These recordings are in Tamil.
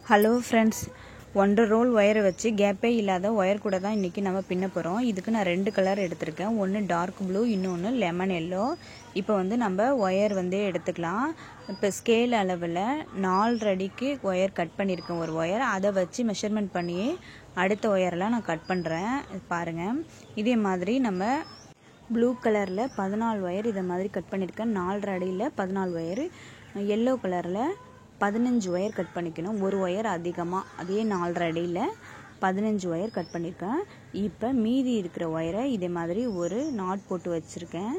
ஹலோ ஃப்ரெண்ட்ஸ், 1.5 ரோல் ஒயரை வச்சு கேப்பே இல்லாத ஒயர் கூட தான் இன்றைக்கி நம்ம பின்ன போகிறோம். இதுக்கு நான் 2 கலர் எடுத்திருக்கேன். ஒன்று டார்க் ப்ளூ, இன்னொன்று லெமன் எல்லோ. இப்போ நம்ம ஒயர் எடுத்துக்கலாம். இப்போ ஸ்கேல் அளவில் 4 அடிக்கு ஒயர் கட் பண்ணியிருக்கேன். ஒரு ஒயர் அதை வச்சு மெஷர்மெண்ட் பண்ணி அடுத்த ஒயரெலாம் நான் கட் பண்ணுறேன். பாருங்கள், இதே மாதிரி நம்ம ப்ளூ கலரில் 14 ஒயர் இதை மாதிரி கட் பண்ணியிருக்கேன். 4 அடியில் 14 ஒயர். எல்லோ கலரில் 15 ஒயர் கட் பண்ணிக்கணும். ஒரு ஒயர் அதிகமாக, அதே 4 அடியில் 15 ஒயர் கட் பண்ணியிருக்கேன். இப்போ மீதி இருக்கிற ஒயரை இதே மாதிரி ஒரு நாட் போட்டு வச்சுருக்கேன்.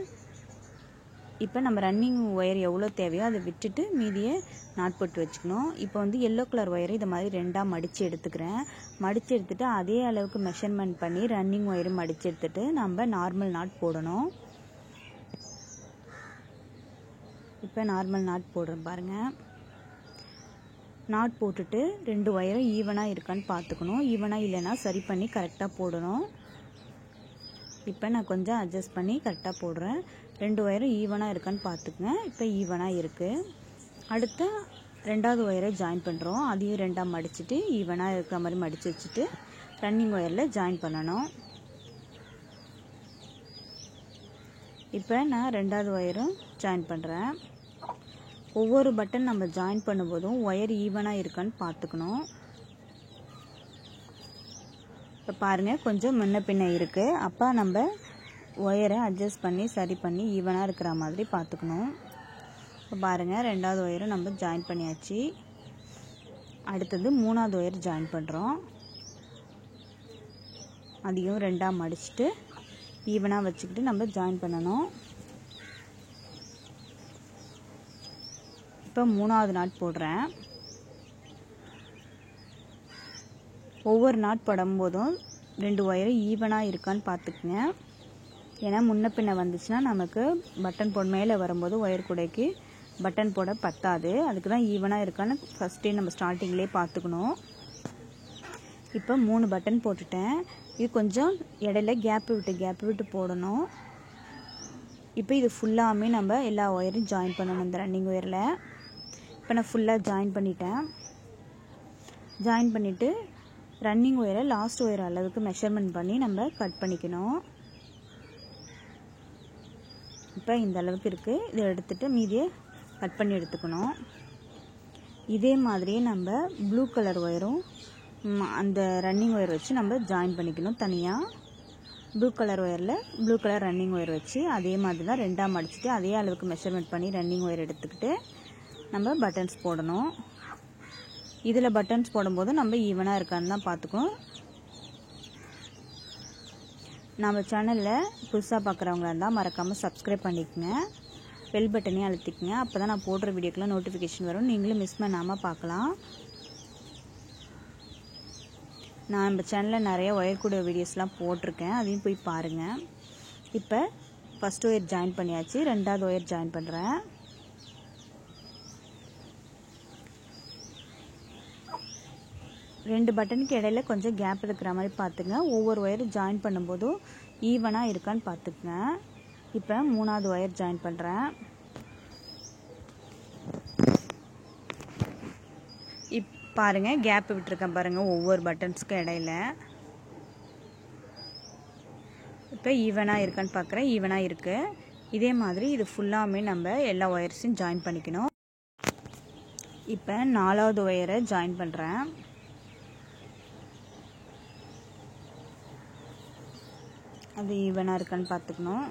இப்போ நம்ம ரன்னிங் ஒயர் எவ்வளோ தேவையோ அதை விட்டுட்டு மீதியை நாட் போட்டு வச்சுக்கணும். இப்போ எல்லோ கலர் ஒயரை இதை மாதிரி 2ஆக மடித்து எடுத்துக்கிறேன். மடித்து எடுத்துகிட்டு அதே அளவுக்கு மெஷர்மெண்ட் பண்ணி ரன்னிங் ஒயரை மடித்து எடுத்துகிட்டு நம்ம நார்மல் நாட் போடணும். இப்போ நார்மல் நாட் போடுறேன் பாருங்கள். நாட் போட்டுட்டு 2 ஒயரும் ஈவனாக இருக்கான்னு பார்த்துக்கணும். ஈவனாக இல்லைன்னா சரி பண்ணி கரெக்டாக போடணும். இப்போ நான் கொஞ்சம் அட்ஜஸ்ட் பண்ணி கரெக்டாக போடுறேன். 2 ஒயரும் ஈவனாக இருக்கான்னு பார்த்துக்குங்க. இப்போ ஈவனாக இருக்குது. அடுத்து 2வது ஒயரை ஜாயின் பண்ணுறோம். அதையும் 2ஆக மடிச்சுட்டு ஈவனாக இருக்கிற மாதிரி மடித்து வச்சுட்டு ரன்னிங் ஒயரில் ஜாயின் பண்ணணும். இப்போ நான் 2வது ஒயரும் ஜாயின் பண்ணுறேன். ஒவ்வொரு பட்டன் நம்ம ஜாயின் பண்ணும்போதும் ஒயர் ஈவனாக இருக்கான்னு பார்த்துக்கணும். இப்போ பாருங்கள், கொஞ்சம் முன்ன பின்ன இருக்குது. அப்போ நம்ம ஒயரை அட்ஜஸ்ட் பண்ணி சரி பண்ணி ஈவனாக இருக்கிற மாதிரி பார்த்துக்கணும். இப்போ பாருங்கள், 2வது ஒயரை நம்ம ஜாயின் பண்ணியாச்சு. அடுத்தது 3வது ஒயர் ஜாயின் பண்ணுறோம். அதையும் 2ஆக மடிச்சுட்டு ஈவனாக வச்சுக்கிட்டு நம்ம ஜாயின் பண்ணணும். இப்போ 3வது நாட் போடுறேன். ஒவ்வொரு நாட் போடும்போதும் 2 ஒயரும் ஈவனாக இருக்கான்னு பார்த்துக்குங்க. ஏன்னா முன்ன பின்ன வந்துச்சுன்னா நமக்கு பட்டன் போட மேலே வரும்போது ஒயர் கூடைக்கு பட்டன் போட பத்தாது. அதுக்கு தான் ஈவனாக இருக்கான்னு ஃபஸ்ட்டே நம்ம ஸ்டார்டிங்லேயே பார்த்துக்கணும். இப்போ 3 பட்டன் போட்டுட்டேன். இது கொஞ்சம் இடையில கேப்பு விட்டு போடணும். இப்போ இது ஃபுல்லாமே நம்ம எல்லா ஒயரையும் ஜாயின் பண்ணணும் இந்த ரன்னிங் ஒயரில். இப்போ நான் ஃபுல்லாக ஜாயின் பண்ணிட்டேன். ஜாயின் பண்ணிவிட்டு ரன்னிங் ஒயரை லாஸ்ட் ஒயர் அளவுக்கு மெஷர்மெண்ட் பண்ணி நம்ம கட் பண்ணிக்கணும். இப்போ இந்த அளவுக்கு இருக்குது. இதை எடுத்துகிட்டு மீதியை கட் பண்ணி எடுத்துக்கணும். இதே மாதிரியே நம்ம ப்ளூ கலர் ஒயரும் அந்த ரன்னிங் ஒயர் வச்சு நம்ம ஜாயின் பண்ணிக்கணும். தனியாக ப்ளூ கலர் ஒயரில் ப்ளூ கலர் ரன்னிங் ஒயர் வச்சு அதே மாதிரி தான் 2ஆக மடிச்சுட்டு அதே அளவுக்கு மெஷர்மெண்ட் பண்ணி ரன்னிங் ஒயர் எடுத்துக்கிட்டு நம்ம பட்டன்ஸ் போடணும். இதில் பட்டன்ஸ் போடும்போது நம்ம ஈவனாக இருக்கான்னு தான் பார்த்துக்கணும். நம்ம சேனலில் புதுசாக பார்க்குறவங்களா இருந்தால் மறக்காமல் சப்ஸ்கிரைப் பண்ணிக்கோங்க. பெல் பட்டனையும் அழுத்திக்கங்க. அப்போ தான் நான் போடுற வீடியோக்கெலாம் நோட்டிஃபிகேஷன் வரும். நீங்களும் மிஸ் பண்ணாமல் பார்க்கலாம். நான் நம்ம சேனலில் நிறைய ஒயர் கூட வீடியோஸ்லாம் போட்டிருக்கேன், அதையும் போய் பாருங்கள். இப்போ ஃபஸ்ட் ஒயர் ஜாயின் பண்ணியாச்சு. 2வது ஒயர் ஜாயின் பண்ணுறேன். ரெண்டு பட்டனுக்கு இடையில கொஞ்சம் கேப் இருக்கிற மாதிரி பார்த்துங்க. ஒவ்வொரு ஒயரும் ஜாயின் பண்ணும்போதும் ஈவனாக இருக்கான்னு பார்த்துக்குங்க. இப்போ 3வது ஒயர் ஜாயின் பண்ணுறேன். பாருங்கள், கேப் விட்டுருக்கேன் பாருங்கள் ஒவ்வொரு பட்டன்ஸுக்கும் இடையில. இப்போ ஈவனாக இருக்கான்னு பார்க்குறேன். ஈவனாக இருக்குது. இதே மாதிரி இது ஃபுல்லாமே நம்ம எல்லா ஒயர்ஸையும் ஜாயின் பண்ணிக்கணும். இப்போ 4வது ஒயரை ஜாயின் பண்ணுறேன். அது ஈவனாக இருக்கான்னு பார்த்துக்கணும்.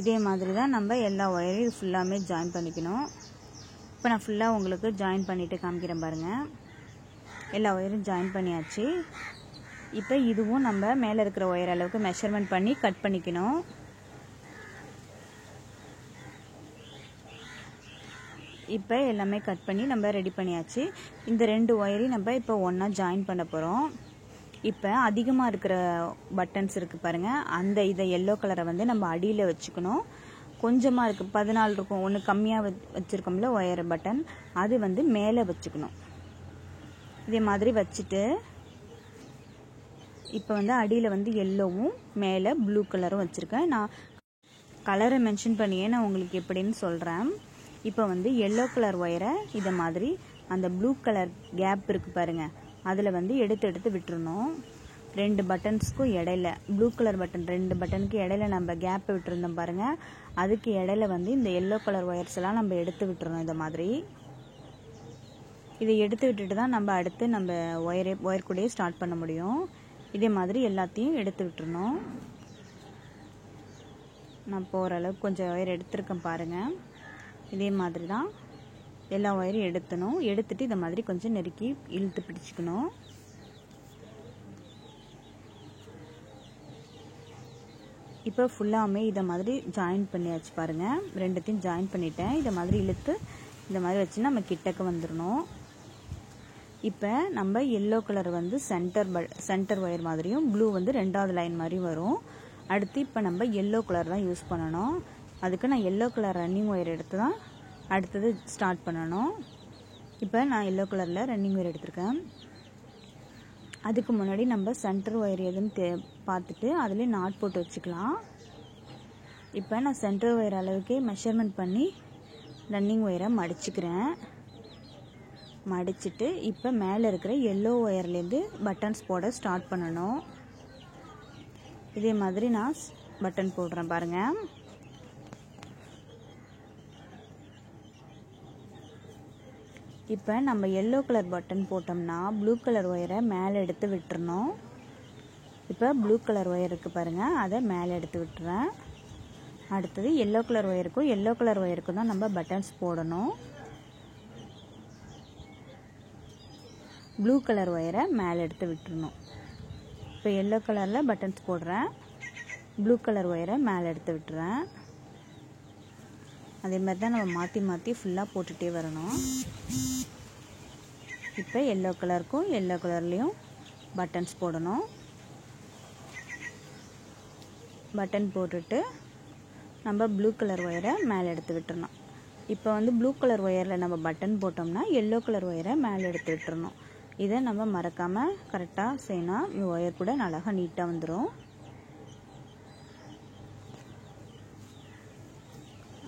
இதே மாதிரி தான் நம்ம எல்லா ஒயரையும் இது ஃபுல்லாமே ஜாயின் பண்ணிக்கணும். இப்போ நான் ஃபுல்லாக உங்களுக்கு ஜாயின் பண்ணிவிட்டு காமிக்கிறேன் பாருங்கள். எல்லா ஒயரும் ஜாயின் பண்ணியாச்சு. இப்போ இதுவும் நம்ம மேலே இருக்கிற ஒயர் அளவுக்கு மெஷர்மெண்ட் பண்ணி கட் பண்ணிக்கணும். இப்போ எல்லாமே கட் பண்ணி நம்ம ரெடி பண்ணியாச்சு. இந்த 2 ஒயரையும் நம்ம இப்போ ஒன்றா ஜாயின் பண்ண போகிறோம். இப்போ அதிகமாக இருக்கிற பட்டன்ஸ் இருக்குது பாருங்கள், இதை எல்லோ கலரை நம்ம அடியில் வச்சுக்கணும். கொஞ்சமாக இருக்குது 14 இருக்கும். ஒன்று கம்மியாக வச்சுருக்கோம்ல ஒயர் பட்டன், அது மேலே வச்சுக்கணும். இதே மாதிரி வச்சுட்டு இப்போ அடியில் எல்லோவும் மேலே ப்ளூ கலரும் வச்சுருக்கேன். நான் கலரை மென்ஷன் பண்ணியே நான் உங்களுக்கு எப்படின்னு சொல்கிறேன். இப்போ எல்லோ கலர் ஒயரை இதை மாதிரி அந்த ப்ளூ கலர் கேப் இருக்குது பாருங்கள், அதில் வந்து எடுத்து விட்டுறணும். 2 பட்டன்ஸ்க்கும் இடையில ப்ளூ கலர் பட்டன் 2 பட்டனுக்கு இடையில நம்ம கேப்பை விட்டுருந்தோம் பாருங்கள், அதுக்கு இடையில வந்து இந்த எல்லோ கலர் ஒயர்ஸ் எல்லாம் நம்ம எடுத்து விட்டுறணும். இந்த மாதிரி இதை எடுத்து விட்டுட்டு தான் நம்ம அடுத்து நம்ம ஒயர் கூடயே ஸ்டார்ட் பண்ண முடியும். இதே மாதிரி எல்லாத்தையும் எடுத்து விட்டுறணும். நான் இப்போ ஓரளவுக்கு கொஞ்சம் ஒயர் எடுத்துருக்கேன் பாருங்கள். இதே மாதிரி தான் எல்லா ஒயரையும் எடுத்துட்டு இதை மாதிரி கொஞ்சம் நெருக்கி இழுத்து பிடிச்சிக்கணும். இப்போ ஃபுல்லாமே இதை மாதிரி ஜாயின் பண்ணியாச்சு பாருங்கள். ரெண்டுத்தையும் ஜாயின் பண்ணிட்டேன். இதை மாதிரி இழுத்து இந்த மாதிரி வச்சு நம்ம கிட்டக்க வந்துடணும். இப்போ நம்ம எல்லோ கலர் வந்து சென்டர் ஒயர் மாதிரியும் ப்ளூ வந்து 2வது லைன் மாதிரி வரும். அடுத்து இப்போ நம்ம எல்லோ கலர் தான் யூஸ் பண்ணணும். அதுக்கு நான் எல்லோ கலர் ரன்னிங் ஒயர் எடுத்து தான் அடுத்தது ஸ்டார்ட் பண்ணணும். இப்போ நான் எல்லோ கலரில் ரன்னிங் ஒயர் எடுத்திருக்கேன். அதுக்கு முன்னாடி நம்ம சென்டர் ஒயர் எதுன்னு பார்த்துட்டு அதுலேயே நாட் போட்டு வச்சுக்கலாம். இப்போ நான் சென்டர் ஒயர் அளவுக்கே மெஷர்மெண்ட் பண்ணி ரன்னிங் ஒயரை மடிச்சுக்கிறேன். மடிச்சுட்டு இப்போ மேலே இருக்கிற எல்லோ ஒயர்லேருந்து பட்டன்ஸ் போட ஸ்டார்ட் பண்ணணும். இதே மாதிரி நான் பட்டன் போடுறேன் பாருங்கள். இப்போ நம்ம எல்லோ கலர் பட்டன் போட்டோம்னா ப்ளூ கலர் ஒயரை மேலே எடுத்து விட்டுறணும். இப்போ ப்ளூ கலர் ஒயர் இருக்குது பாருங்கள், அதை மேலே எடுத்து விட்டுறேன். அடுத்தது எல்லோ கலர் ஒயருக்கும் தான் நம்ம பட்டன்ஸ் போடணும். ப்ளூ கலர் ஒயரை மேலே எடுத்து விட்டுறணும். இப்போ எல்லோ கலரில் பட்டன்ஸ் போடுறேன், ப்ளூ கலர் ஒயரை மேலே எடுத்து விட்டுறேன். அதே மாதிரி தான் நம்ம மாற்றி ஃபுல்லாக போட்டுகிட்டே வரணும். இப்போ எல்லோ கலர்லேயும் பட்டன்ஸ் போடணும். பட்டன் போட்டுட்டு நம்ம ப்ளூ கலர் ஒயரை மேலே எடுத்து விட்டுறணும். இப்போ வந்து ப்ளூ கலர் ஒயரில் நம்ம பட்டன் போட்டோம்னா எல்லோ கலர் ஒயரை மேலே எடுத்து விட்டுறணும். இதை நம்ம மறக்காமல் கரெக்டாக செய்யணும். ஒயர் கூட அழகாக நீட்டாக வந்துடும்.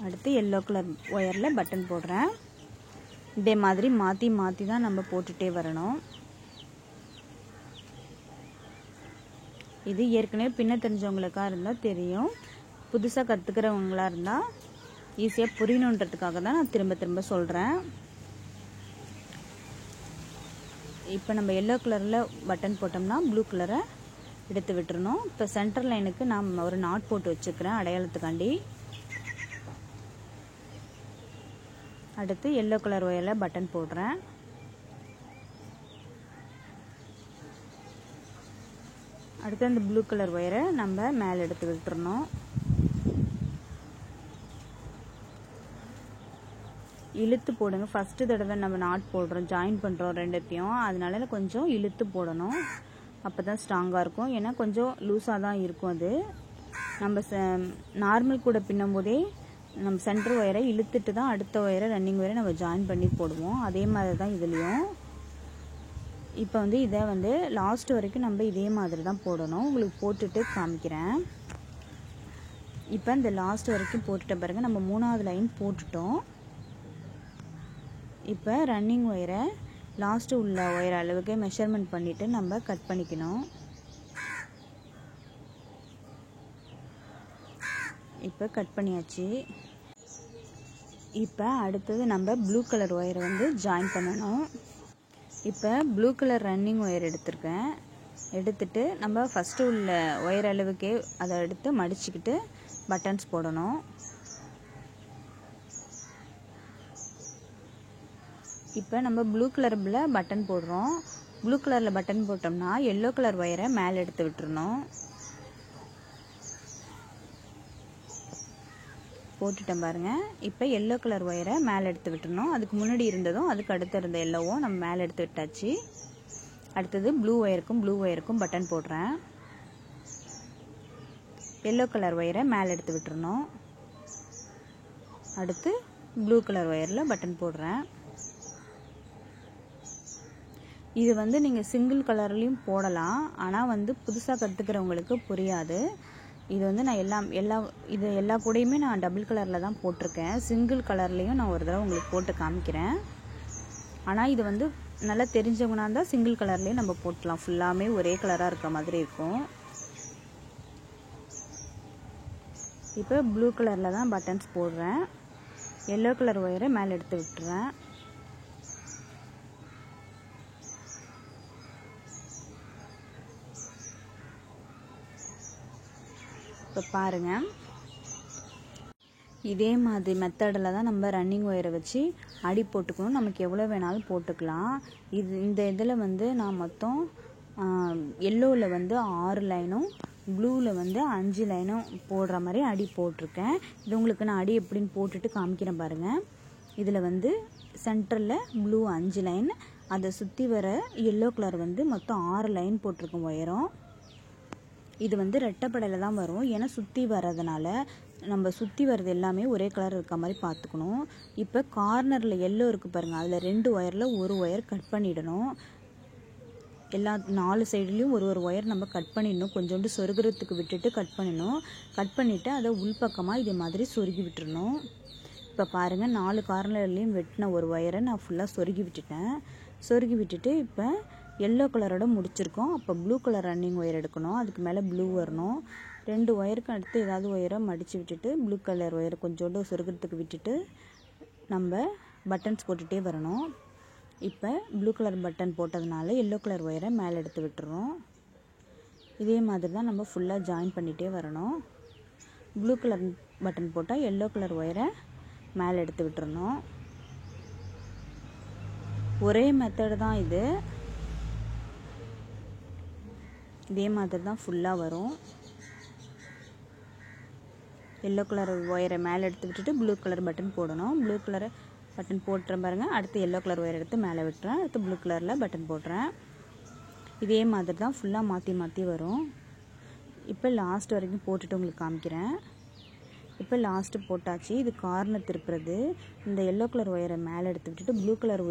அடுத்து எல்லோ கலர் ஒயரில் பட்டன் போடுறேன். இதே மாதிரி மாற்றி தான் நம்ம போட்டுகிட்டே வரணும். இது ஏற்கனவே பின்ன தெரிஞ்சவங்களுக்காக இருந்தால் தெரியும். புதுசாக கற்றுக்கிறவங்களா இருந்தால் ஈஸியாக புரியணுன்றதுக்காக தான் நான் திரும்ப சொல்கிறேன். இப்போ நம்ம எல்லோ கலரில் பட்டன் போட்டோம்னா ப்ளூ கலரை எடுத்து விட்டுறணும். இப்போ சென்டர் லைனுக்கு நான் ஒரு நாட் போட்டு வச்சுக்கிறேன் அடையாளத்துக்காண்டி. அடுத்து எல்லோ கலர் ஒயரில் பட்டன் போடுறேன். அடுத்து அந்த ப்ளூ கலர் ஒயரை நம்ம மேலே எடுத்து விட்டுறணும். இழுத்து போடுங்க. ஃபஸ்ட்டு தடவை நம்ம நாட் போடுறோம், ஜாயின் பண்ணுறோம் ரெண்டுத்தையும், அதனால கொஞ்சம் இழுத்து போடணும். அப்போ தான் ஸ்ட்ராங்காக இருக்கும். ஏன்னா கொஞ்சம் லூஸாக தான் இருக்கும். அது நம்ம நார்மல் கூட பின்னும் போதே நம்ம சென்டர் ஒயரை இழுத்துட்டு தான் அடுத்த ஒயரை ரன்னிங் ஒயரை நம்ம ஜாயின் பண்ணி போடுவோம். அதே மாதிரி தான் இதுலேயும். இப்போ வந்து இதை வந்து லாஸ்ட் வரைக்கும் நம்ம இதே மாதிரி தான் போடணும். உங்களுக்கு போட்டுட்டு காமிக்கிறேன். இப்போ இந்த லாஸ்ட் வரைக்கும் போட்டுட்ட பாருங்க, நம்ம 3வது லைன் போட்டுட்டோம். இப்போ ரன்னிங் ஒயரை லாஸ்ட்டு உள்ள ஒயர் அளவுக்கு மெஷர்மெண்ட் பண்ணிவிட்டு நம்ம கட் பண்ணிக்கணும். இப்போ கட் பண்ணியாச்சு. இப்போ அடுத்தது நம்ம ப்ளூ கலர் ஒயரை வந்து ஜாயின் பண்ணணும். இப்போ ப்ளூ கலர் ரன்னிங் ஒயர் எடுத்திருக்கேன். எடுத்துட்டு நம்ம ஃபஸ்ட்டு உள்ள ஒயர் அளவுக்கே அதை எடுத்து மடிச்சுக்கிட்டு பட்டன்ஸ் போடணும். இப்போ நம்ம ப்ளூ கலரில் பட்டன் போடுறோம். ப்ளூ கலரில் பட்டன் போட்டோம்னா எல்லோ கலர் ஒயரை மேலே எடுத்து விட்டுறணும். போட்டுட்டேன் பாருங்கள். இப்போ எல்லோ கலர் ஒயரை மேலே எடுத்து விட்டுறணும். அதுக்கு முன்னாடி இருந்ததும் அதுக்கு அடுத்து இருந்த எல்லோவும் நம்ம மேலே எடுத்து விட்டாச்சு. அடுத்தது ப்ளூ ஒயருக்கும் பட்டன் போடுறேன். எல்லோ கலர் ஒயரை மேலே எடுத்து விட்டுறணும். அடுத்து ப்ளூ கலர் ஒயரில் பட்டன் போடுறேன். இது வந்து நீங்கள் சிங்கிள் கலர்லேயும் போடலாம். ஆனால் வந்து புதுசாக கற்றுக்கிறவங்களுக்கு புரியாது. இது வந்து நான் எல்லா கூடையுமே நான் டபுள் கலரில் தான் போட்டிருக்கேன். சிங்கிள் கலர்லேயும் நான் ஒரு தடவை உங்களுக்கு போட்டு காமிக்கிறேன். ஆனால் இது வந்து நல்லா தெரிஞ்சவங்கன்னா இருந்தால் சிங்கிள் கலர்லேயே நம்ம போட்டலாம், ஃபுல்லாமே ஒரே கலராக இருக்க மாதிரி இருக்கும். இப்போ ப்ளூ கலரில் தான் பட்டன்ஸ் போடுறேன். எல்லோ கலர் ஒயரை மேலே எடுத்து விட்டுறேன். இப்போ பாருங்கள், இதே மாதிரி மெத்தடில் தான் நம்ம ரன்னிங் ஒயரை வச்சு அடி போட்டுக்கணும். நமக்கு எவ்வளோ வேணாலும் போட்டுக்கலாம். இந்த இதில் வந்து நான் மொத்தம் எல்லோவில் வந்து 6 லைனும் ப்ளூவில் வந்து 5 லைனும் போடுற மாதிரி அடி போட்டிருக்கேன். இது உங்களுக்கு நான் அடி எப்படின்னு போட்டுட்டு காமிக்கிறேன் பாருங்கள். இதில் வந்து சென்டரில் ப்ளூ 5 லைன், அதை சுற்றி வர எல்லோ கலர் வந்து மொத்தம் 6 லைன் போட்டிருக்கோம் ஒயரம். இது வந்து ரெட்டைப்படையில் தான் வரும், ஏன்னா சுற்றி வர்றதுனால நம்ம சுற்றி வர்றது எல்லாமே ஒரே கலர் இருக்க மாதிரி பார்த்துக்கணும். இப்போ கார்னரில் எல்லோ இருக்குது பாருங்கள், அதில் 2 ஒயரில் ஒரு ஒயர் கட் பண்ணிடணும். எல்லா 4 சைட்லேயும் ஒரு ஒயர் நம்ம கட் பண்ணிடணும். கொஞ்சோண்டு சொருகிறதுக்கு விட்டுட்டு கட் பண்ணணும். கட் பண்ணிவிட்டு அதை உள்பக்கமாக இதே மாதிரி சொருகி விட்டுறணும். இப்போ பாருங்கள், 4 கார்னர்லேயும் வெட்டின ஒரு ஒயரை நான் ஃபுல்லாக சொருகி விட்டுட்டேன். சொருகி விட்டுட்டு இப்போ எல்லோ கலரோட முடிச்சிருக்கோம். அப்போ ப்ளூ கலர் ரன்னிங் ஒயர் எடுக்கணும். அதுக்கு மேலே ப்ளூ வரணும். 2 ஒயருக்கு அடுத்து ஏதாவது ஒயரை மடித்து விட்டுட்டு ப்ளூ கலர் ஒயரை கொஞ்சோண்டு சொருகிறதுக்கு விட்டுட்டு நம்ம பட்டன்ஸ் போட்டுகிட்டே வரணும். இப்போ ப்ளூ கலர் பட்டன் போட்டதுனால எல்லோ கலர் ஒயரை மேலே எடுத்து விட்டுறோம். இதே மாதிரி தான் நம்ம ஃபுல்லாக ஜாயின் பண்ணிகிட்டே வரணும். ப்ளூ கலர் பட்டன் போட்டால் எல்லோ கலர் ஒயரை மேலே எடுத்து விட்டுறணும். ஒரே மெத்தடு தான் இது. இதே மாதிரி தான் ஃபுல்லாக வரும். எல்லோ கலர் ஒயரை மேலே எடுத்து விட்டுட்டு ப்ளூ கலர் பட்டன் போடணும். ப்ளூ கலர் பட்டன் போட்டுறேன் பாருங்கள். அடுத்து எல்லோ கலர் ஒயர் எடுத்து மேலே விட்டுறேன். அடுத்து ப்ளூ கலரில் பட்டன் போடுறேன். இதே மாதிரி தான் ஃபுல்லாக மாற்றி மாற்றி வரும். இப்போ லாஸ்ட் வரைக்கும் போட்டுட்டு உங்களுக்கு காமிக்கிறேன். இப்போ லாஸ்ட்டு போட்டாச்சு. இது கார்னர் திருப்புறது. இந்த எல்லோ கலர் ஒயரை மேலே எடுத்து விட்டுட்டு ப்ளூ கலர்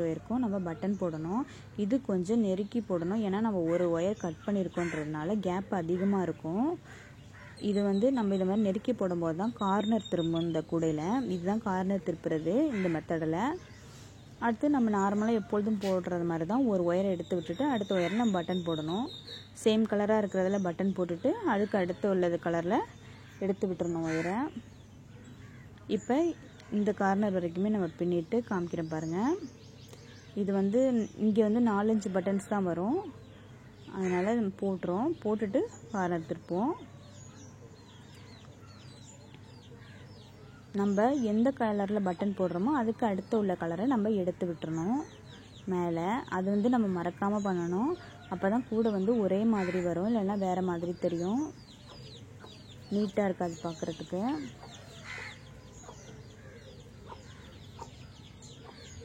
ஒயருக்கும் நம்ம பட்டன் போடணும். இது கொஞ்சம் நெருக்கி போடணும், ஏன்னா நம்ம ஒரு ஒயர் கட் பண்ணியிருக்கோன்றதுனால கேப் அதிகமாக இருக்கும். இது வந்து நம்ம இந்த மாதிரி நெருக்கி போடும்போது தான் கார்னர் திரும்பும். இந்த கூடையில் இதுதான் கார்னர் திருப்புறது இந்த மெத்தடில். அடுத்து நம்ம நார்மலாக எப்பொழுதும் போடுறது மாதிரி தான் ஒரு ஒயரை எடுத்து விட்டுட்டு அடுத்த ஒயரை நம்ம பட்டன் போடணும். சேம் கலராக இருக்கிறதுல பட்டன் போட்டுட்டு அதுக்கு அடுத்து உள்ளது கலரில் எடுத்து விட்டுறணும் ஒயரை. இப்போ இந்த கார்னர் வரைக்குமே நம்ம பின்னிட்டு காமிக்கிறேன் பாருங்கள். இது வந்து இங்கே வந்து 4-5 பட்டன்ஸ் தான் வரும், அதனால் போட்டுறோம். போட்டுட்டு கார்னர் திருப்போம். நம்ம எந்த கலரில் பட்டன் போடுறோமோ அதுக்கு அடுத்து உள்ள கலரை நம்ம எடுத்து விட்டுறணும் மேலே. அது வந்து நம்ம மறக்காமல் பண்ணணும். அப்போ தான் கூட வந்து ஒரே மாதிரி வரும், இல்லைன்னா வேறு மாதிரி தெரியும், நீட்டாக இருக்காது பார்க்குறதுக்கு.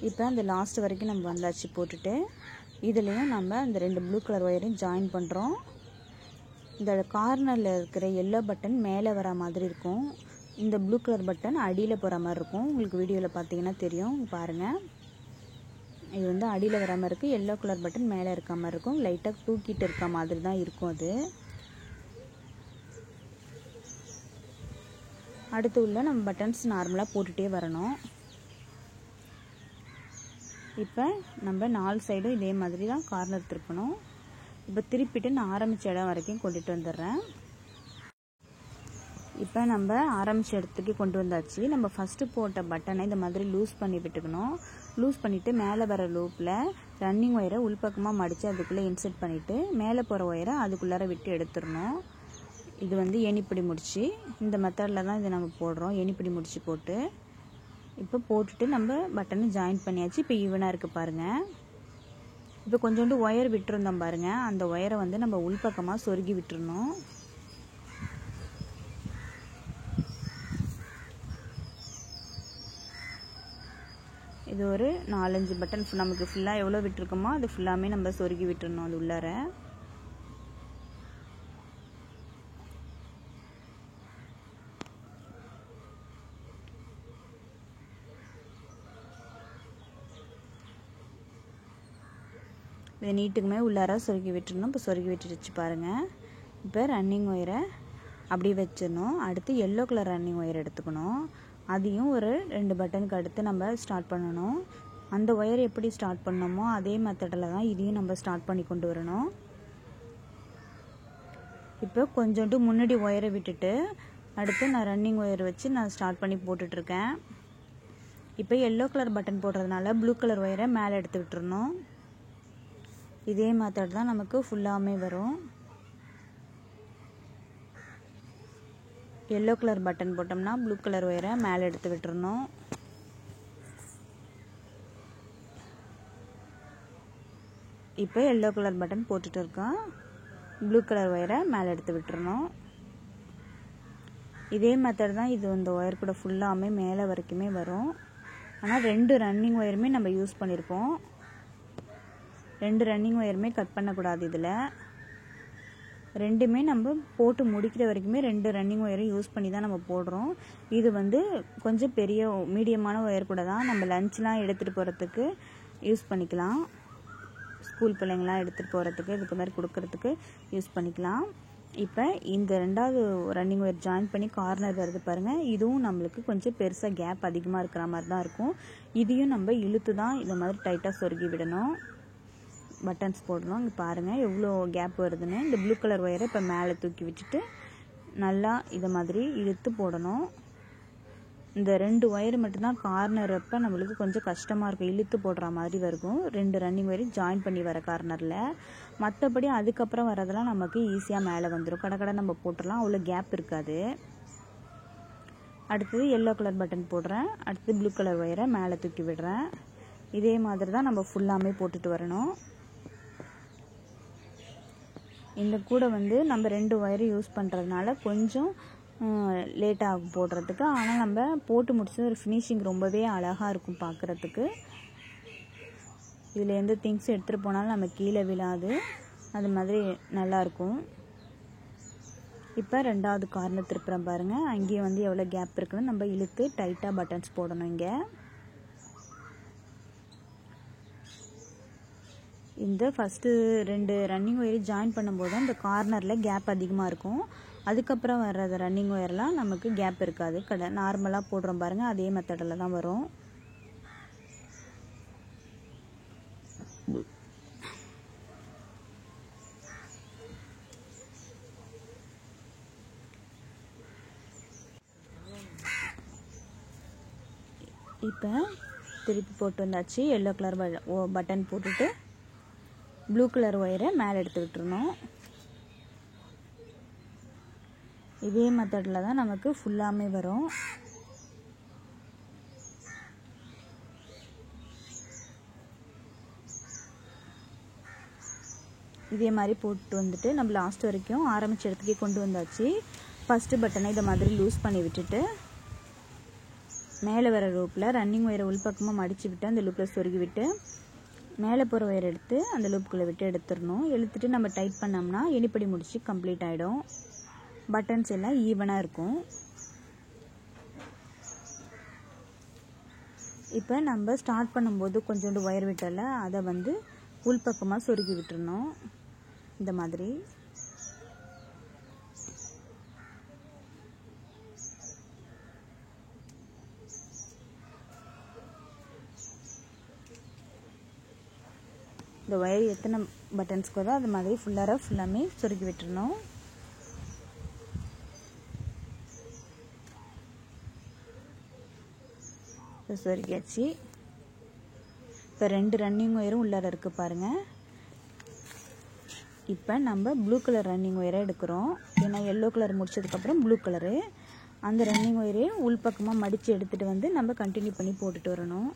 இப்போ அந்த லாஸ்ட் வரைக்கும் நம்ம வந்தாச்சு போட்டுட்டு இதுலேயும் நம்ம அந்த 2 ப்ளூ கலர் ஒயரையும் ஜாயின் பண்ணுறோம். இந்த கார்னரில் இருக்கிற எல்லோ பட்டன் மேலே வர மாதிரி இருக்கும், இந்த ப்ளூ கலர் பட்டன் அடியில் போகிற மாதிரி இருக்கும். உங்களுக்கு வீடியோவில் பார்த்தீங்கன்னா தெரியும் பாருங்கள். இது வந்து அடியில் வர மாதிரி இருக்குது, எல்லோ கலர் பட்டன் மேலே இருக்க மாதிரி இருக்கும், லைட்டாக தூக்கிட்டு இருக்க மாதிரி தான் இருக்கும் அது. அடுத்து உள்ள நம்ம பட்டன்ஸ் நார்மலாக போட்டுகிட்டே வரணும். இப்போ நம்ம 4 சைடும் இதே மாதிரி தான் கார்னர் திருப்பணும். இப்போ திருப்பிட்டு நான் ஆரம்பித்த இடம் வரைக்கும் கொண்டுட்டு வந்துடுறேன். இப்போ நம்ம ஆரம்பித்த இடத்துக்கு கொண்டு வந்தாச்சு. நம்ம ஃபஸ்ட்டு போட்ட பட்டனை இந்த மாதிரி லூஸ் பண்ணி விட்டுக்கணும். லூஸ் பண்ணிவிட்டு மேலே வர லூப்பில் ரன்னிங் ஒயரை உள்பக்கமாக மடித்து அதுக்குள்ளே இன்சர்ட் பண்ணிவிட்டு மேலே போகிற ஒயரை அதுக்குள்ளார விட்டு எடுத்துடணும். இது வந்து ஏணிப்படி முடிச்சு, இந்த மெத்தடில் தான் இதை நம்ம போடுறோம். ஏணிப்படி முடிச்சு போட்டு இப்போ போட்டுட்டு நம்ம பட்டனை ஜாயின் பண்ணியாச்சு. இப்போ ஈவனாக இருக்குது பாருங்கள். இப்போ கொஞ்சோண்டு ஒயர் விட்டுருந்தோம் பாருங்கள், அந்த ஒயரை வந்து நம்ம உள்பக்கமாக சொருகி விட்டுருணும். இது ஒரு 4-5 பட்டன் நமக்கு ஃபுல்லாக எவ்வளோ விட்டுருக்கோமோ அது ஃபுல்லாமே நம்ம சொருகி விட்டுறணும் அது உள்ளார. இதை நீட்டுக்குமே உள்ளார சொருகி விட்டுறணும். இப்போ சொருகி விட்டுருச்சு பாருங்கள். இப்போ ரன்னிங் ஒயரை அப்படி வச்சிடணும். அடுத்து எல்லோ கலர் ரன்னிங் ஒயர் எடுத்துக்கணும். அதையும் ஒரு 2 பட்டனுக்கு அடுத்து நம்ம ஸ்டார்ட் பண்ணணும். அந்த ஒயர் எப்படி ஸ்டார்ட் பண்ணோமோ அதே மெத்தடில் தான் இதையும் நம்ம ஸ்டார்ட் பண்ணி கொண்டு வரணும். இப்போ கொஞ்சோண்டு முன்னாடி ஒயரை விட்டுட்டு அடுத்து நான் ரன்னிங் ஒயர் வச்சு நான் ஸ்டார்ட் பண்ணி போட்டுட்ருக்கேன். இப்போ எல்லோ கலர் பட்டன் போடுறதுனால ப்ளூ கலர் ஒயரை மேலே எடுத்து விட்டுறணும். இதே மெத்தட் தான் நமக்கு ஃபுல்லாமே வரும். எல்லோ கலர் பட்டன் போட்டோம்னா ப்ளூ கலர் ஒயரை மேலே எடுத்து விட்டுறணும். இப்போ எல்லோ கலர் பட்டன் போட்டுட்டு இருக்கோம். ப்ளூ கலர் ஒயரை மேலே எடுத்து விட்டுறணும். இதே மெத்தட் தான் இது இந்த ஒயர் கூட ஃபுல்லாமே மேலே வரைக்குமே வரும். ஆனால் 2 ரன்னிங் ஒயருமே நம்ம யூஸ் பண்ணியிருப்போம். 2 ரன்னிங் ஒயருமே கட் பண்ணக்கூடாது. இதில் ரெண்டுமே நம்ம போட்டு முடிக்கிற வரைக்குமே 2 ரன்னிங் ஒயரை யூஸ் பண்ணி தான் நம்ம போடுறோம். இது கொஞ்சம் பெரிய மீடியமான ஒயர் கூட தான் நம்ம லஞ்ச்லாம் எடுத்துகிட்டு போகிறதுக்கு யூஸ் பண்ணிக்கலாம். ஸ்கூல் பிள்ளைங்களாம் எடுத்துகிட்டு போகிறதுக்கு இதுக்கு மாதிரி கொடுக்கறதுக்கு யூஸ் பண்ணிக்கலாம். இப்போ இந்த 2வது ரன்னிங் ஒயர் ஜாயின் பண்ணி கார்னர் வருது பாருங்கள். இதுவும் நம்மளுக்கு கொஞ்சம் பெருசாக கேப் அதிகமாக இருக்கிற மாதிரி தான் இருக்கும். இதையும் நம்ம இழுத்து தான் இந்த மாதிரி டைட்டாக சொருகி விடணும். பட்டன்ஸ் போடணும். இங்கே பாருங்கள் எவ்வளோ கேப் வருதுன்னு. இந்த ப்ளூ கலர் ஒயரை இப்போ மேலே தூக்கி விட்டுட்டு நல்லா இதை மாதிரி இழுத்து போடணும். இந்த 2 ஒயர் மட்டும்தான் கார்னர் அப்போ நம்மளுக்கு கொஞ்சம் கஷ்டமாக இருக்கும். இழுத்து போடுற மாதிரி இருக்கும் 2 ரன்னிங் ஒயர் ஜாயின் பண்ணி வர கார்னரில். மற்றபடி அதுக்கப்புறம் வரதெல்லாம் நமக்கு ஈஸியாக மேலே வந்துடும். கடை நம்ம போட்டுடலாம். அவ்வளோ கேப் இருக்காது. அடுத்தது எல்லோ கலர் பட்டன் போடுறேன். அடுத்தது ப்ளூ கலர் ஒயரை மேலே தூக்கி விடுறேன். இதே மாதிரி தான் நம்ம ஃபுல்லாமே போட்டுட்டு வரணும். இந்த கூட நம்ம 2 ஒயரை யூஸ் பண்ணுறதுனால கொஞ்சம் லேட் ஆகும் போடுறதுக்கு. ஆனால் நம்ம போட்டு முடிச்சது ஒரு ஃபினிஷிங் ரொம்பவே அழகாக இருக்கும் பார்க்குறதுக்கு. இதில் எந்த திங்ஸ் எடுத்துகிட்டு போனாலும் நம்ம கீழே விழாது. அது மாதிரி நல்லாயிருக்கும். இப்போ 2வது கார்னர் திருப்புறேன் பாருங்கள். அங்கேயும் எவ்வளோ கேப் இருக்குன்னு நம்ம இழுத்து டைட்டாக பட்டன்ஸ் போடணும். இங்கே இந்த ஃபஸ்ட்டு 2 ரன்னிங் ஒயர் ஜாயின் பண்ணும்போது இந்த கார்னரில் கேப் அதிகமாக இருக்கும். அதுக்கப்புறம் வர்றது ரன்னிங் ஒயர்லாம் நமக்கு கேப் இருக்காது. நார்மலாக போடுறோம் பாருங்கள். அதே மெத்தடில் தான் வரும். இப்போ திருப்பி போட்டு வந்தாச்சு. எல்லோ கலர் பட்டன் போட்டுட்டு ப்ளூ கலர் ஒயரை மேலே எடுத்து விட்டுறணும். இதே மெத்தடில் தான் நமக்கு ஃபுல்லாமே வரும். இதே மாதிரி போட்டு வந்துட்டு நம்ம லாஸ்ட் வரைக்கும் ஆரம்பித்த இடத்துக்கே கொண்டு வந்தாச்சு. ஃபஸ்ட்டு பட்டனை இதை மாதிரி லூஸ் பண்ணி விட்டுட்டு மேலே வர லூப்பில் ரன்னிங் ஒயரை உள்பக்கமாக மடித்து விட்டு அந்த லூப்பில் சொருகி விட்டு மேலே போகிற ஒயர் எடுத்து அந்த லூப்புக்குள்ளே விட்டு எடுத்துடணும். எடுத்துட்டு நம்ம டைட் பண்ணோம்னா எனிப்படி முடிச்சு கம்ப்ளீட் ஆகிடும். பட்டன்ஸ் எல்லாம் ஈவனாக இருக்கும். இப்போ நம்ம ஸ்டார்ட் பண்ணும்போது கொஞ்சோண்டு ஒயர் விட்டல அதை உள்பக்கமாக சொருகி விட்டுறணும். இந்த மாதிரி இந்த ஒயர் எத்தனை பட்டன்ஸ்க்கு வருதோ அது மாதிரி ஃபுல்லாமே சொருகி விட்டுறணும். சொருகியாச்சு. இப்போ 2 ரன்னிங் ஒயரும் உள்ளார இருக்குது பாருங்கள். இப்போ நம்ம ப்ளூ கலர் ரன்னிங் ஒயரை எடுக்கிறோம். ஏன்னா எல்லோ கலர் முடிச்சதுக்கப்புறம் ப்ளூ கலரு அந்த ரன்னிங் ஒயரே உள்பக்கமாக மடித்து எடுத்துகிட்டு நம்ம கண்டினியூ பண்ணி போட்டுட்டு வரணும்.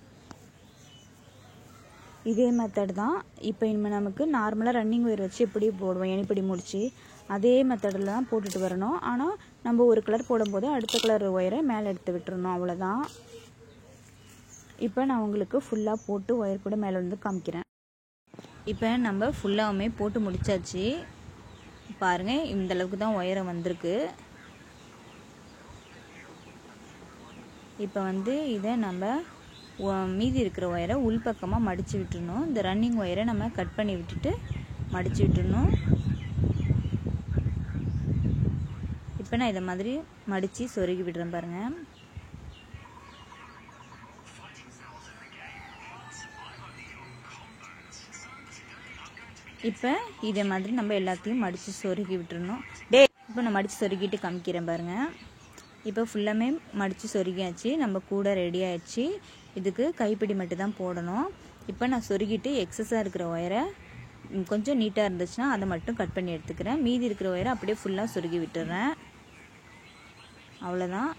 இதே மெத்தட் தான். இப்போ இனிமேல் நமக்கு நார்மலாக ரன்னிங் ஒயர் வச்சு எப்படி போடுவோம் எனிப்படி முடிச்சு அதே மெத்தடில் தான் போட்டுட்டு வரணும். ஆனால் நம்ம ஒரு கலர் போடும்போது அடுத்த கலர் ஒயரை மேலே எடுத்து விட்டுறணும். அவ்வளோதான். இப்போ நான் உங்களுக்கு ஃபுல்லாக போட்டு ஒயர் கூட மேலே காமிக்கிறேன். இப்போ நம்ம ஃபுல்லாகவுமே போட்டு முடிச்சாச்சு. பாருங்கள் இந்தளவுக்கு தான் ஒயரை வந்திருக்கு. இப்போ இதை நம்ம மீதி இருக்கிற ஒயரை உள்பக்கமாக மடித்து விட்டுறணும். இந்த ரன்னிங் ஒயரை நம்ம கட் பண்ணி விட்டுட்டு மடித்து விட்டுறணும். இப்போ நான் இதை மாதிரி மடித்து சொருகி விடுறேன் பாருங்கள். இப்போ இதே மாதிரி நம்ம எல்லாத்தையும் மடித்து சொருகி விட்டுறணும். இப்போ நான் மடித்து சொருகிட்டு காமிக்கிறேன் பாருங்கள். இப்போ ஃபுல்லாமே மடித்து சொருகியாச்சு. நம்ம கூட ரெடி ஆயிடுச்சு. இதுக்கு கைப்பிடி மட்டும் தான் போடணும். இப்போ நான் சொருகிட்டு எக்ஸஸாக இருக்கிற ஒயரை கொஞ்சம் நீட்டாக இருந்துச்சுன்னா அதை மட்டும் கட் பண்ணி எடுத்துக்கிறேன். மீதி இருக்கிற ஒயரை அப்படியே ஃபுல்லாக சொருகி விட்டுறேன். அவ்வளோதான்,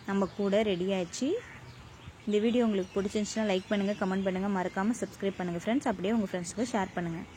நம்ம கூட ரெடி ஆயிடுச்சு. இந்த வீடியோ உங்களுக்கு பிடிச்சிருந்துச்சுன்னா லைக் பண்ணுங்கள், கமெண்ட் பண்ணுங்கள், மறக்காமல் சப்ஸ்கிரைப் பண்ணுங்கள் ஃப்ரெண்ட்ஸ். அப்படியே உங்கள் ஃப்ரெண்ட்ஸுக்கு ஷேர் பண்ணுங்கள்.